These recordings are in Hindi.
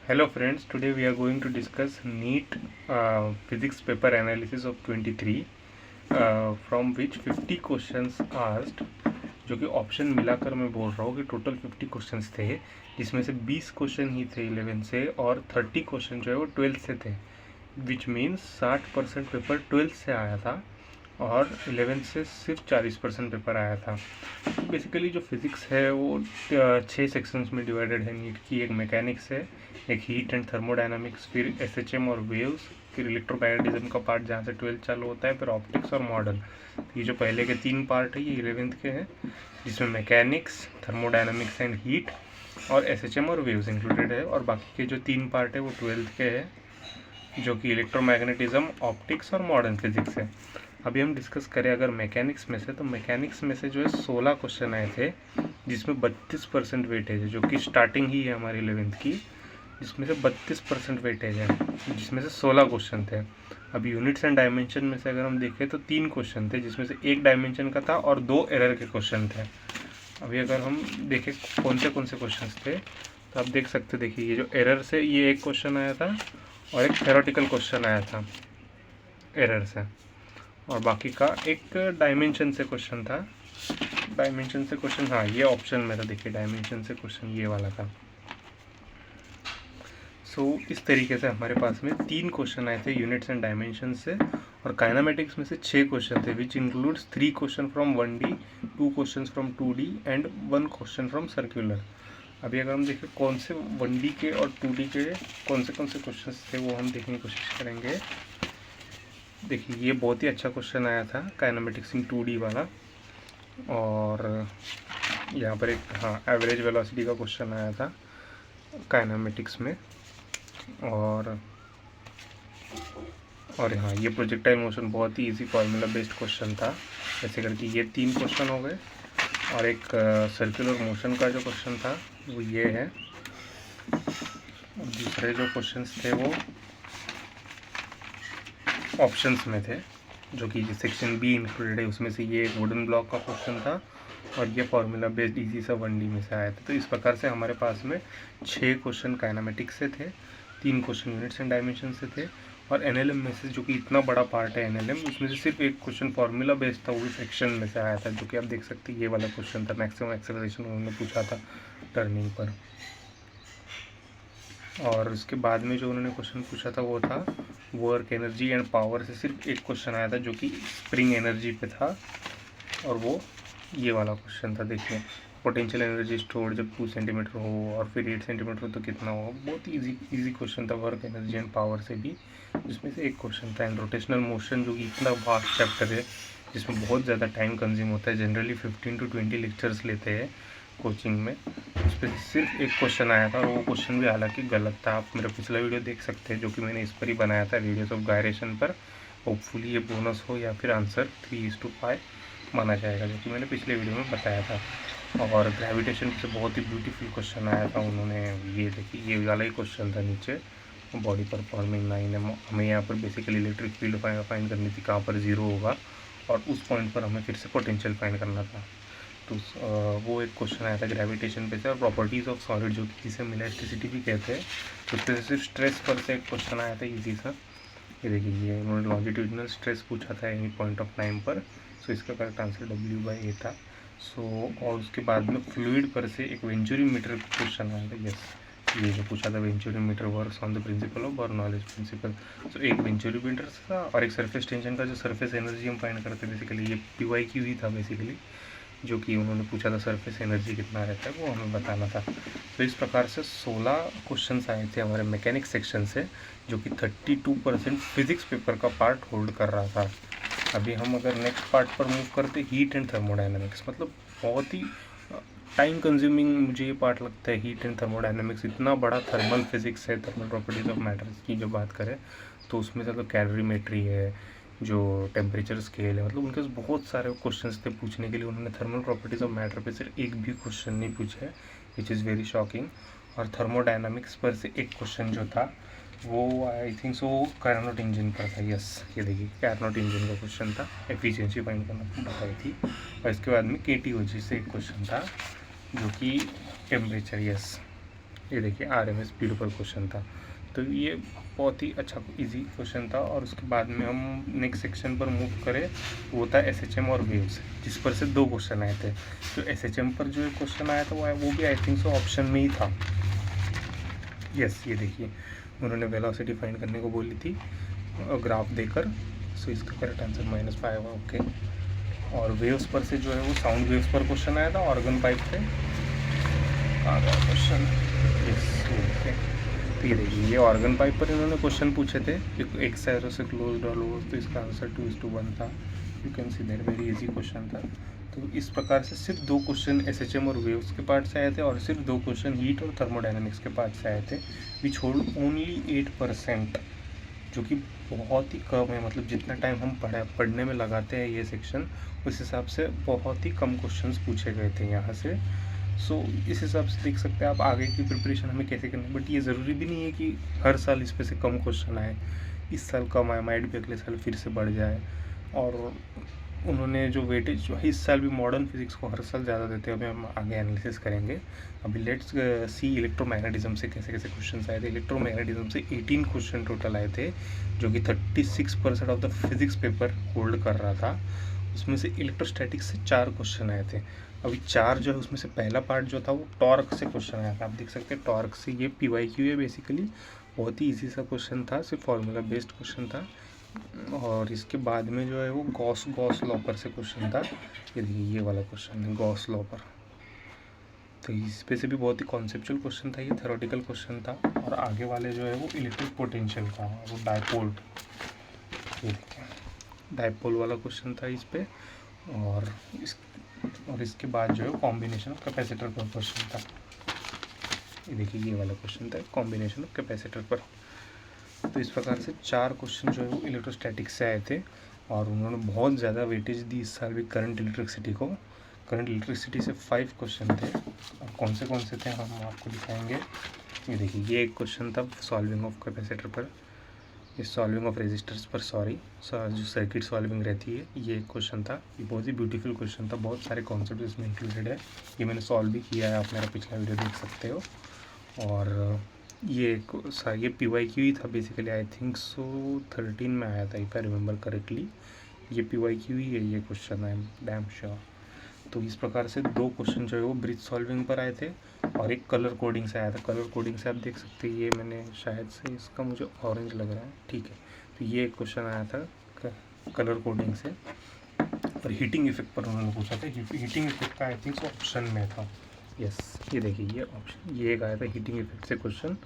Hello friends, today we are going to discuss NEET physics paper analysis of 23 from which 50 questions asked, जो कि ऑप्शन मिलाकर मैं बोल रहा हूँ कि टोटल 50 क्वेश्चंस थे, जिसमें से 20 क्वेश्चन ही थे 11 से और 30 क्वेश्चन जो है वो 12 से थे, विच मीन्स 60% पेपर 12 से आया था और 11 से सिर्फ 40% पेपर आया था। बेसिकली जो फिज़िक्स है वो 6 सेक्शंस में डिवाइडेड है नीट की। एक मैकेनिक्स है, एक हीट एंड थर्मोडायनामिक्स, फिर एसएचएम और वेव्स, फिर इलेक्ट्रोमैग्नेटिज्म का पार्ट जहाँ से 12th चालू होता है, फिर ऑप्टिक्स और मॉडल। ये जो पहले के 3 पार्ट है ये 11th के हैं, जिसमें मैकेनिक्स, थर्मोडायनामिक्स एंड हीट और एसएचएम और वेव्स इंक्लूडेड है, और बाकी के जो 3 पार्ट है वो 12th के हैं, जो कि इलेक्ट्रोमैग्नेटिज्म, ऑप्टिक्स और मॉडर्न फिजिक्स है। अभी हम डिस्कस करें अगर मैकेनिक्स में से, तो मैकेनिक्स में से जो है 16 क्वेश्चन आए थे, जिसमें 32% वेटेज है, जो कि स्टार्टिंग ही है हमारी 11th की, जिसमें से 32% वेटेज है, जिसमें से 16 क्वेश्चन थे। अभी यूनिट्स एंड डायमेंशन में से अगर हम देखें तो 3 क्वेश्चन थे, जिसमें से 1 डायमेंशन का था और 2 एरर के क्वेश्चन थे। अभी अगर हम देखें कौन से क्वेश्चन थे, तो आप देख सकते, देखिए ये जो एरर से ये एक क्वेश्चन आया था और एक थ्योरेटिकल क्वेश्चन आया था एरर से, और बाकी का एक डायमेंशन से क्वेश्चन था। डायमेंशन से क्वेश्चन, हाँ ये ऑप्शन में था, देखिए डायमेंशन से क्वेश्चन ये वाला था। इस तरीके से हमारे पास में 3 क्वेश्चन आए थे यूनिट्स एंड डायमेंशन से, और काइनेमेटिक्स में से 6 क्वेश्चन थे, which includes 3 question from 1D, 2 question from 2D and 1 question from circular. अभी अगर हम देखें कौन से 1D के और 2D के कौन से क्वेश्चन थे, वो हम देखने की कोशिश करेंगे। देखिए ये बहुत ही अच्छा क्वेश्चन आया था काइनेमेटिक्स इन 2D वाला, और यहाँ पर एक एवरेज वेलोसिटी का क्वेश्चन आया था काइनेमेटिक्स में, और हाँ ये प्रोजेक्टाइल मोशन बहुत ही इजी फॉर्मूला बेस्ड क्वेश्चन था। ऐसे करके ये 3 क्वेश्चन हो गए, और एक सर्कुलर मोशन का जो क्वेश्चन था वो ये है, और दूसरे जो क्वेश्चंस थे वो ऑप्शंस में थे, जो कि सेक्शन बी इंक्लूडेड है, उसमें से ये एक वुडन ब्लॉक का क्वेश्चन था, और ये फार्मूला बेस्ड इजी सा 1D में से आया था। तो इस प्रकार से हमारे पास में 6 क्वेश्चन काइनेमेटिक्स से थे, 3 क्वेश्चन यूनिट्स एंड डायमेंशन से थे, और एनएलएम में से, जो कि इतना बड़ा पार्ट है एनएलएम, उसमें से सिर्फ एक क्वेश्चन फार्मूला बेस्ड था, वो सेक्शन में से आया था, जो कि आप देख सकते हैं ये वाला क्वेश्चन था, मैक्सिमम एक्सेलरेशन उन्होंने पूछा था टर्निंग पर। और उसके बाद में जो उन्होंने क्वेश्चन पूछा था वो था वर्क, एनर्जी एंड पावर से सिर्फ एक क्वेश्चन आया था, जो कि स्प्रिंग एनर्जी पे था, और वो ये वाला क्वेश्चन था। देखिए पोटेंशियल एनर्जी स्टोर जब 2 सेंटीमीटर हो और फिर 8 सेंटीमीटर हो तो कितना हो। बहुत ही इजी क्वेश्चन था वर्क, एनर्जी एंड पावर से भी, जिसमें से एक क्वेश्चन था। एंड रोटेशनल मोशन, जो कि इतना वास्ट चैप्टर है, जिसमें बहुत ज़्यादा टाइम कंज्यूम होता है, जनरली 15 to 20 लेक्चर्स लेते हैं कोचिंग में, उस पर सिर्फ एक क्वेश्चन आया था, और वो क्वेश्चन भी हालांकि गलत था। आप मेरा पिछला वीडियो देख सकते हैं, जो कि मैंने इस पर ही बनाया था, रेडियस ऑफ गायरेशन पर। होपफुली ये बोनस हो या फिर आंसर 3:5 माना जाएगा, जो कि मैंने पिछले वीडियो में बताया था। और ग्रेविटेशन से बहुत ही ब्यूटीफुल क्वेश्चन आया था उन्होंने, ये देखिए ये वाला ही क्वेश्चन था नीचे, बॉडी परफॉर्मिंग 9 है। हमें यहाँ पर बेसिकली इलेक्ट्रिक फील्ड फाइंड करनी थी, कहाँ पर 0 होगा, और उस पॉइंट पर हमें फिर से पोटेंशियल फाइंड करना था। तो वो एक क्वेश्चन आया था ग्रेविटेशन पे से, और प्रॉपर्टीज़ ऑफ सॉलिड, जो कि जिसे हम इलास्टिसिटी भी कहते हैं, तो उससे सिर्फ स्ट्रेस पर से एक क्वेश्चन आया था इजी सा। ये देखिए ये उन्होंने लॉन्जिट्यूडिनल स्ट्रेस पूछा था एनी पॉइंट ऑफ टाइम पर, सो इसका करेक्ट आंसर W/A था। और उसके बाद में फ्लूइड पर से एक वेंचुरीमीटर क्वेश्चन आया था। यस, ये जो पूछा था, venturimeter works on the principle of Bernoulli's principle. So एक वेंचुरीमीटर था, और एक सरफेस टेंशन का जो सरफेस एनर्जी हम फाइंड करते हैं, बेसिकली ये PYQ ही था बेसिकली, जो कि उन्होंने पूछा था सरफेस एनर्जी कितना रहता है, वो हमें बताना था। तो इस प्रकार से 16 क्वेश्चंस आए थे हमारे मैकेनिक्स सेक्शन से, जो कि 32% फिजिक्स पेपर का पार्ट होल्ड कर रहा था। अभी हम अगर नेक्स्ट पार्ट पर मूव करते, हीट एंड थर्मोडायनामिक्स, मतलब बहुत ही टाइम कंज्यूमिंग मुझे ये पार्ट लगता है, हीट एंड थर्मोडायनामिक्स। इतना बड़ा थर्मल फिजिक्स है, थर्मल प्रॉपर्टीज़ ऑफ मैटर्स की जो बात करें, तो उसमें से तो कैलोरीमेट्री है, जो टेम्परेचर स्केल है, मतलब उनके पास बहुत सारे क्वेश्चंस थे पूछने के लिए। उन्होंने थर्मल प्रॉपर्टीज़ ऑफ मैटर पे सिर्फ एक भी क्वेश्चन नहीं पूछा है, विच इज़ वेरी शॉकिंग। और थर्मोडायनामिक्स पर से एक क्वेश्चन जो था वो I think so Carnot engine पर था। यस, ये देखिए कार्नोट इंजन का क्वेश्चन था, एफिशिएंसी फाइंड करना बताई थी। और इसके बाद में KTOG से एक क्वेश्चन था, जो कि टेम्परेचर, यस ये देखिए आरएमएस स्पीड पर क्वेश्चन था। तो ये बहुत ही अच्छा इजी क्वेश्चन था। और उसके बाद में हम नेक्स्ट सेक्शन पर मूव करें, वो था एसएचएम और वेव्स, जिस पर से 2 क्वेश्चन आए थे। तो एसएचएम पर जो एक क्वेश्चन आया था वो भी आई थिंक सो ऑप्शन में ही था। यस, ये देखिए उन्होंने वेलोसिटी फाइंड करने को बोली थी ग्राफ देकर। सो इसका करेक्ट आंसर -5 होगा। ओके। और वेव्स पर से जो है वो साउंड वेव्स पर क्वेश्चन आया था ऑर्गन पाइप से। कहाँ गया क्वेश्चन? Yes, okay. तो ये देखिए ये ऑर्गन पाइप पर इन्होंने क्वेश्चन पूछे थे, एक सैरो से क्लोज और क्लोज, तो इसका आंसर 2:1 था। You can see that very easy question था। तो इस प्रकार से सिर्फ 2 क्वेश्चन एसएचएम और वेव्स के पार्ट से आए थे, और सिर्फ 2 क्वेश्चन हीट और थर्मोडायनामिक्स के पार्ट से आए थे, विच होल्ड ओनली 8%, जो कि बहुत ही कम है। मतलब जितना टाइम हम पढ़ने में लगाते हैं ये सेक्शन, उस हिसाब से बहुत ही कम क्वेश्चंस पूछे गए थे यहाँ से। सो इस हिसाब से देख सकते हैं आप आगे की प्रिपरेशन हमें कैसे करनी है। बट ये ज़रूरी भी नहीं है कि हर साल इस पे से कम क्वेश्चन आए। इस साल कम आए, माइट भी अगले साल फिर से बढ़ जाए। और उन्होंने जो वेटेज जो है इस साल भी मॉडर्न फिजिक्स को हर साल ज़्यादा देते हैं, अभी हम आगे एनालिसिस करेंगे। अभी लेट्स सी इलेक्ट्रोमैग्नेटिज्म से कैसे कैसे क्वेश्चन आए थे। इलेक्ट्रोमैग्नेटिज्म से 18 क्वेश्चन टोटल आए थे, जो कि 36% of the physics paper hold कर रहा था। उसमें से इलेक्ट्रोस्टैटिक्स से 4 क्वेश्चन आए थे। अभी 4 जो है उसमें से पहला पार्ट जो था वो टॉर्क से क्वेश्चन आया था। आप देख सकते हैं टॉर्क से, ये PYQ है बेसिकली। बहुत ही इजी सा क्वेश्चन था, सिर्फ फार्मूला बेस्ड क्वेश्चन था। और इसके बाद में जो है वो गॉस लॉ पर से क्वेश्चन था। ये देखिए ये वाला क्वेश्चन है गॉस लॉ पर। तो इस पे से भी बहुत ही कॉन्सेप्चुअल क्वेश्चन था, ये थ्योरेटिकल क्वेश्चन था। और आगे वाले जो है वो इलेक्ट्रिक पोटेंशियल का, वो डायपोल, ये देखिए डायपोल वाला क्वेश्चन था इस पे। और इसके बाद जो है कॉम्बिनेशन ऑफ कैपेसिटर पर क्वेश्चन था। ये देखिए ये वाला क्वेश्चन था कॉम्बिनेशन ऑफ कैपेसिटर पर। तो इस प्रकार से 4 क्वेश्चन जो है वो इलेक्ट्रोस्टैटिक्स से आए थे। और उन्होंने बहुत ज़्यादा वेटेज दी इस साल भी करंट इलेक्ट्रिसिटी को। करंट इलेक्ट्रिसिटी से 5 क्वेश्चन थे। और कौन से थे हम आपको दिखाएंगे। ये देखिए ये एक क्वेश्चन था सॉल्विंग ऑफ कैपेसिटर पर, ये सॉल्विंग ऑफ रेजिस्टर्स पर, जो सर्किट सॉल्विंग रहती है, ये एक क्वेश्चन था। ये बहुत ही ब्यूटीफुल क्वेश्चन था, बहुत सारे कॉन्सेप्ट इसमें इंक्लूडेड है। ये मैंने सॉल्व भी किया है, आप मेरा पिछला वीडियो देख सकते हो। और ये PYQ ही था बेसिकली, आई थिंक सो 13 में आया था, इफ आई रिमेंबर करेक्टली। ये PYQ ही है ये question, I am damn sure. तो इस प्रकार से 2 क्वेश्चन जो है वो ब्रिज सॉल्विंग पर आए थे, और एक कलर कोडिंग से आया था। कलर कोडिंग से आप देख सकते हैं, ये मैंने शायद से इसका मुझे ऑरेंज लग रहा है, ठीक है। तो ये एक क्वेश्चन आया था कलर कोडिंग से। और हीटिंग इफेक्ट पर उन्होंने पूछा था। हीटिंग इफेक्ट का आई थिंक ऑप्शन में था। यस, ये देखिए ये ऑप्शन, ये एक आया था हीटिंग इफेक्ट से क्वेश्चन।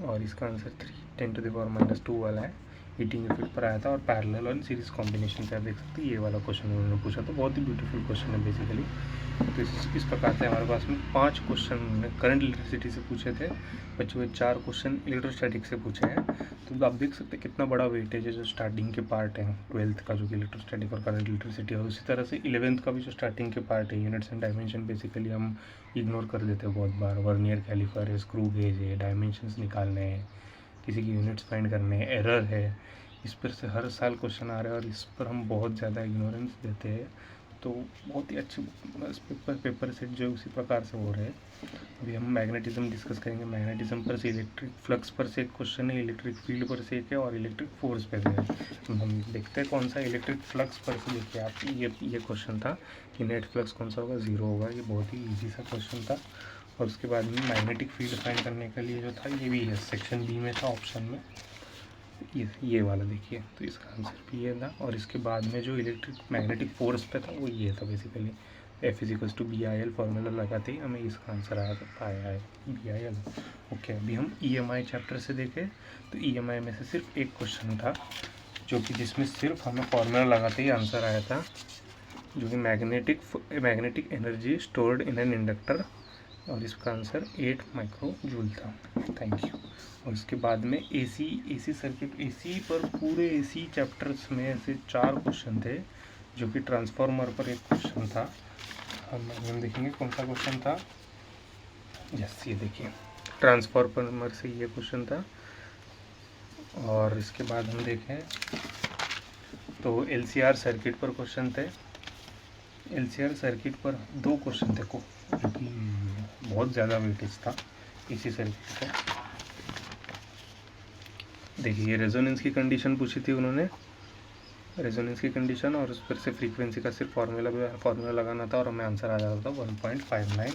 और इसका आंसर 3×10⁻² वाला है, हीटिंग इफेक्ट पर आया था। और पैरेलल और सीरीज कॉम्बिनेशन से आप देख सकते हैं, ये वाला क्वेश्चन उन्होंने पूछा था। बहुत ही ब्यूटीफुल क्वेश्चन है बेसिकली। तो इस प्रकार से हमारे पास में 5 क्वेश्चन करंट इलेक्ट्रिसिटी से पूछे थे, बचे हुए 4 क्वेश्चन इलेक्ट्रोस्टैटिक से पूछे हैं। तो आप देख सकते हैं कितना बड़ा वेटेज है जो स्टार्टिंग के पार्ट है 12th का, जो कि इलेक्ट्रोस्टैटिक और करंट इलेक्ट्रिसिटी है। उसी तरह से 11th का भी जो स्टार्टिंग के पार्ट है, यूनिट्स एंड डायमेंशन बेसिकली हम इग्नोर कर देते हैं बहुत बार। वर्नियर कैलिपर है, स्क्रू गेज है, डायमेंशंस निकालने हैं, किसी की यूनिट्स फाइंड करने हैं, एरर है, इस पर से हर साल क्वेश्चन आ रहा है और इस पर हम बहुत ज़्यादा इग्नोरेंस देते हैं। तो बहुत ही अच्छे पेपर सेट जो है उसी प्रकार से हो रहे हैं। अभी हम मैग्नेटिज्म डिस्कस करेंगे। मैग्नेटिज्म पर से इलेक्ट्रिक फ्लक्स पर से एक क्वेश्चन है, इलेक्ट्रिक फील्ड पर से एक है, और इलेक्ट्रिक फोर्स पर से है। हम देखते हैं कौन सा इलेक्ट्रिक फ्लक्स पर से। देखिए आप ये क्वेश्चन था कि नेट फ्लक्स कौन सा होगा, 0 होगा। ये बहुत ही ईजी सा क्वेश्चन था। और उसके बाद में मैग्नेटिक फील्ड फाइंड करने के लिए जो था, ये भी है सेक्शन बी में था ऑप्शन में, ये वाला देखिए। तो इसका आंसर भी ये था। और इसके बाद में जो इलेक्ट्रिक मैग्नेटिक फोर्स पे था वो ये था बेसिकली, F=BIL फॉर्मूला लगाते ही हमें इसका आंसर आया था, BIL। ओके, अभी हम EMI चैप्टर से देखें तो EMI में से सिर्फ एक क्वेश्चन था, जो कि जिसमें सिर्फ हमें फॉर्मूला लगाते ही आंसर आया था, जो कि magnetic energy stored in an inductor, और इसका आंसर 8 माइक्रो जूल था। Thank you. और इसके बाद में AC सर्किट, AC पर पूरे AC चैप्टर्स में से 4 क्वेश्चन थे, जो कि ट्रांसफार्मर पर एक क्वेश्चन था। हम देखेंगे कौन सा क्वेश्चन था। यस, ये देखिए ट्रांसफार्मर से ये क्वेश्चन था। और इसके बाद हम देखें तो LCR सर्किट पर क्वेश्चन थे। LCR सर्किट पर 2 क्वेश्चन थे जो कि बहुत ज़्यादा वेटेज था। इसी सर्किट का। देखिए ये रेजोनेंस की कंडीशन पूछी थी उन्होंने, रेजोनेंस की कंडीशन, और उस पर से फ्रीक्वेंसी का सिर्फ फार्मूला लगाना था और हमें आंसर आ जाता था 1.59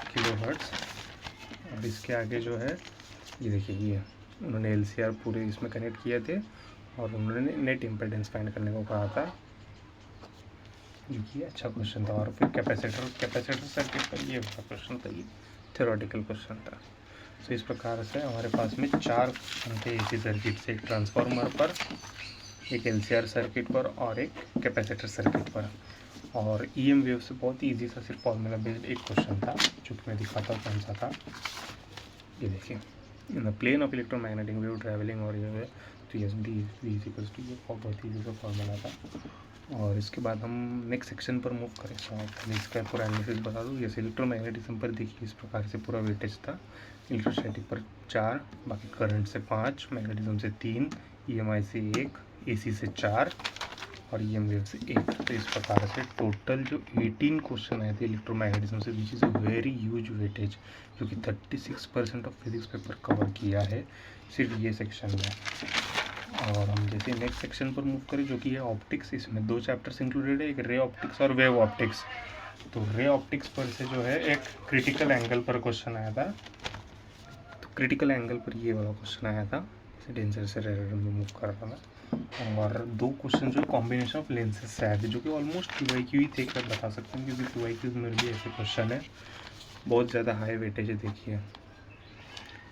किलोहर्ट्ज़। और इसके आगे जो है ये देखिए, ये उन्होंने LCR पूरे इसमें कनेक्ट किए थे और उन्होंने नेट इम्पेडेंस फाइंड करने को कहा था, जो कि अच्छा क्वेश्चन था। और फिर कैपेसिटर सर्किट पर ये वाला क्वेश्चन था, ये थ्योरेटिकल क्वेश्चन था। तो इस प्रकार से हमारे पास में 4 क्वेश्चन थे AC सर्किट से, एक ट्रांसफार्मर पर, एक LCR सर्किट पर और एक कैपेसिटर सर्किट पर। और EM वेव से बहुत ही ईजी सा सिर्फ फॉर्मूला बेस्ड एक क्वेश्चन था, जो कि मैं दिखाता हूँ कौन सा था। ये देखिए, in the plane of electromagnetic wave travelling, और ये तो ये बहुत ईजी सा फॉर्मूला था। और इसके बाद हम नेक्स्ट सेक्शन पर मूव करें, तो इसका पूरा एनालिसिस बता दूँ। जैसे इलेक्ट्रोमैग्नेटिज्म पर देखिए इस प्रकार से पूरा वेटेज था। इलेक्ट्रोस्टैटिक पर 4, बाकी करंट से 5, मैग्नेटिज्म से 3, EMI से 1, AC से 4 और EM वेव से 1। तो इस प्रकार से टोटल जो 18 क्वेश्चन आए थे इलेक्ट्रोमैग्नेटिज्म से, which is a very huge weightage, जो कि 36% ऑफ फिजिक्स पेपर कवर किया है सिर्फ ये सेक्शन में। और हम जैसे नेक्स्ट सेक्शन पर मूव करें, जो कि है ऑप्टिक्स। इसमें 2 चैप्टर्स इंक्लूडेड है, एक रे ऑप्टिक्स और वेव ऑप्टिक्स। तो रे ऑप्टिक्स पर से जो है एक क्रिटिकल एंगल पर क्वेश्चन आया था। तो क्रिटिकल एंगल पर ये वाला क्वेश्चन आया था, इसे डेंजर से रेयर में मूव कर रहा था। और 2 क्वेश्चन जो कॉम्बिनेशन ऑफ लेंसेज से आए थे, जो कि ऑलमोस्ट QIQ ही थे, कर बता सकते हैं, क्योंकि QIQ में भी ऐसे क्वेश्चन है। बहुत ज़्यादा हाई वेटेज है। देखिए,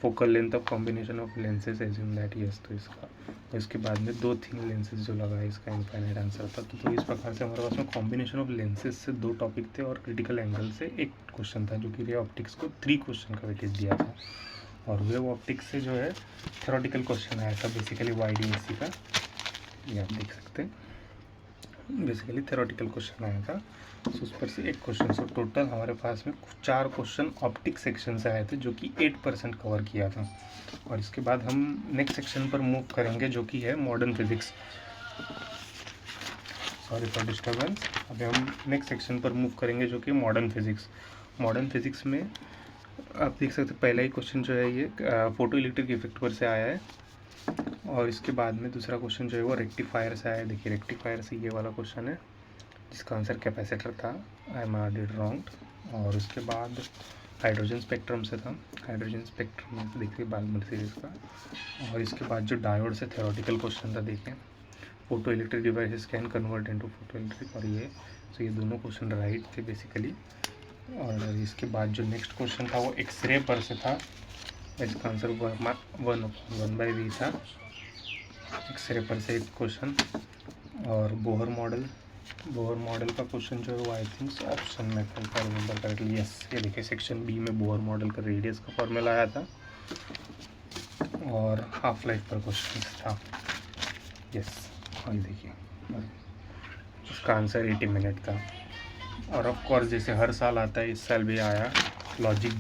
focal length of combination of lenses assume that yes. तो इसके बाद में 2 थिन लेंसेज जो लगा, इसका इनफाइनाइट आंसर था। तो इस प्रकार से हमारे पास में कॉम्बिनेशन ऑफ लेंसेज से 2 टॉपिक थे और क्रिटिकल एंगल से एक क्वेश्चन था, जो कि रे ऑप्टिक्स को 3 क्वेश्चन का वेटेज दिया था। और वेव ऑप्टिक्स से जो है थ्योरेटिकल क्वेश्चन आया था बेसिकली YDAC का, ये आप देख सकते हैं, बेसिकली थ्योरेटिकल क्वेश्चन आया था। तो उस पर से एक क्वेश्चन। सो टोटल हमारे पास में 4 क्वेश्चन ऑप्टिक्स सेक्शन से आए थे, जो कि 8% कवर किया था। और इसके बाद हम नेक्स्ट सेक्शन पर मूव करेंगे, जो कि है modern physics. Sorry for disturbance. अभी हम नेक्स्ट सेक्शन पर मूव करेंगे, जो कि मॉडर्न फिजिक्स। मॉडर्न फिजिक्स में आप देख सकते हैं पहला ही क्वेश्चन जो है ये फोटो इलेक्ट्रिक इफेक्ट पर से आया है। और इसके बाद में दूसरा क्वेश्चन जो है वो रेक्टिफायर से आया है। देखिए, रेक्टिफायर से ये वाला क्वेश्चन है, जिसका आंसर कैपेसिटर था। I am did wrong. और उसके बाद हाइड्रोजन स्पेक्ट्रम से था, हाइड्रोजन स्पेक्ट्रम में देखिए बाल्मर सीरीज का। और इसके बाद जो डायोड से थ्योरेटिकल क्वेश्चन था, देखें, photo electric devices can convert into photo electric, और ये तो ये दोनों क्वेश्चन राइट थे बेसिकली। और इसके बाद जो नेक्स्ट क्वेश्चन था वो एक्सरे पर से था, इसका आंसर 1/v था, एक्सरे पर से एक क्वेश्चन। और बोहर मॉडल का क्वेश्चन जो है वो आई थिंक ऑप्शन में था, if I remember correctly, yes. ये देखिए सेक्शन B में बोहर मॉडल का रेडियस का फॉर्मूला आया था। और हाफ लाइफ पर क्वेश्चन था, यस। और ये देखिए इसका आंसर 80 मिनट था। और ऑफ कोर्स जैसे हर साल आता है, इस साल भी आया लॉजिक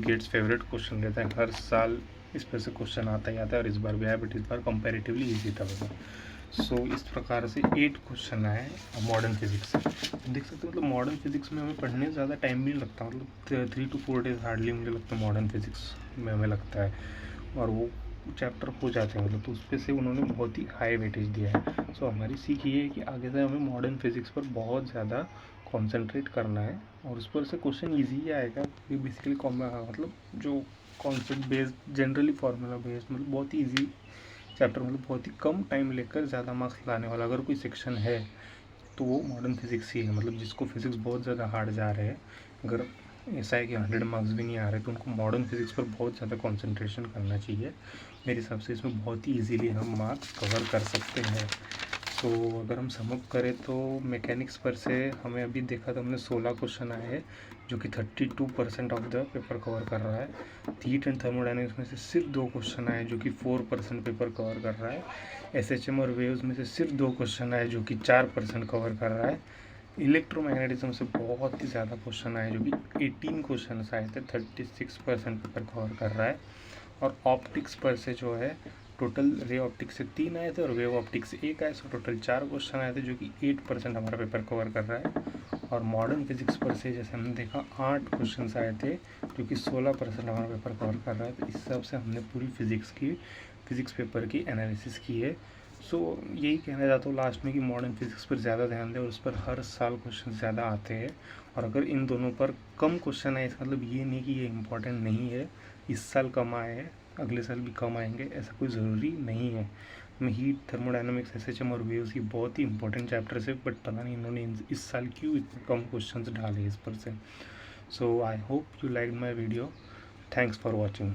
गेट्स फेवरेट क्वेश्चन रहता है, हर साल इस पर से क्वेश्चन आता ही आता है। और इस बार भी आया, बट इस बार कंपैरेटिवली इजी था वैसा। सो इस प्रकार से 8 क्वेश्चन आए मॉडर्न फिजिक्स से। देख सकते हो, मतलब मॉडर्न फिजिक्स में हमें पढ़ने से ज़्यादा टाइम भी नहीं लगता, मतलब 3 to 4 डेज हार्डली मुझे लगता है मॉडर्न फिजिक्स में हमें लगता है, और वो चैप्टर हो जाते हैं मतलब। तो उस पर से उन्होंने बहुत ही हाई वेटेज दिया है। सो हमारी सीख ये है कि आगे से हमें मॉडर्न फिजिक्स पर बहुत ज़्यादा कॉन्सेंट्रेट करना है, और उस पर से क्वेश्चन ईजी ही आएगा, क्योंकि बेसिकली मतलब जो concept based, generally formula based, मतलब बहुत ही ईजी चैप्टर, मतलब बहुत ही कम टाइम लेकर ज़्यादा मार्क्स लाने वाला अगर कोई सेक्शन है तो वो मॉडर्न फिजिक्स ही है। मतलब जिसको फिजिक्स बहुत ज़्यादा हार्ड जा रहे हैं, अगर ऐसा है कि 100 मार्क्स भी नहीं आ रहे, तो उनको मॉडर्न फिजिक्स पर बहुत ज़्यादा कंसंट्रेशन करना चाहिए। मेरे हिसाब से इसमें बहुत ही इजीली हम मार्क्स कवर कर सकते हैं। तो अगर हम सम अप करें तो मैकेनिक्स पर से हमें अभी देखा तो हमने 16 क्वेश्चन आए हैं, जो कि 32% ऑफ द पेपर कवर कर रहा है। हीट एंड थर्मोडायनेमिक्स में से सिर्फ 2 क्वेश्चन आए, जो कि 4% पेपर कवर कर रहा है। SHM और वेव्स में से सिर्फ 2 क्वेश्चन आए, जो कि 4% कवर कर रहा है। इलेक्ट्रोमैग्नेटिज्म से बहुत ही ज़्यादा क्वेश्चन आए, जो कि 18 क्वेश्चन आए थे, 36% पेपर कवर कर रहा है। और ऑप्टिक्स पर से जो है टोटल रे ऑप्टिक्स से 3 आए थे और वेव ऑप्टिक्स से 1 आए, सो टोटल 4 क्वेश्चन आए थे, जो कि 8% हमारा पेपर कवर कर रहा है। और मॉडर्न फिजिक्स पर से जैसे हमने देखा 8 क्वेश्चंस आए थे, जो कि 16% हमारा पेपर कवर कर रहा है। तो इस हिसाब से हमने पूरी फिज़िक्स पेपर की एनालिसिस की है। सो यही कहना चाहता हूँ लास्ट में कि मॉडर्न फिजिक्स पर ज़्यादा ध्यान दें और उस पर हर साल क्वेश्चन ज़्यादा आते हैं। और अगर इन दोनों पर कम क्वेश्चन आए इसका मतलब ये नहीं कि ये इम्पोर्टेंट नहीं है, इस साल कम आए हैं अगले साल भी कम आएंगे, ऐसा कोई ज़रूरी नहीं है। में हीट, थर्मोडायनामिक्स, एसएचएम और वेव्स ये बहुत ही इंपॉर्टेंट चैप्टर्स है, बट पता नहीं इन्होंने इस साल क्यों इतने कम क्वेश्चंस डाले इस पर से। So I hope you like my video. Thanks for watching.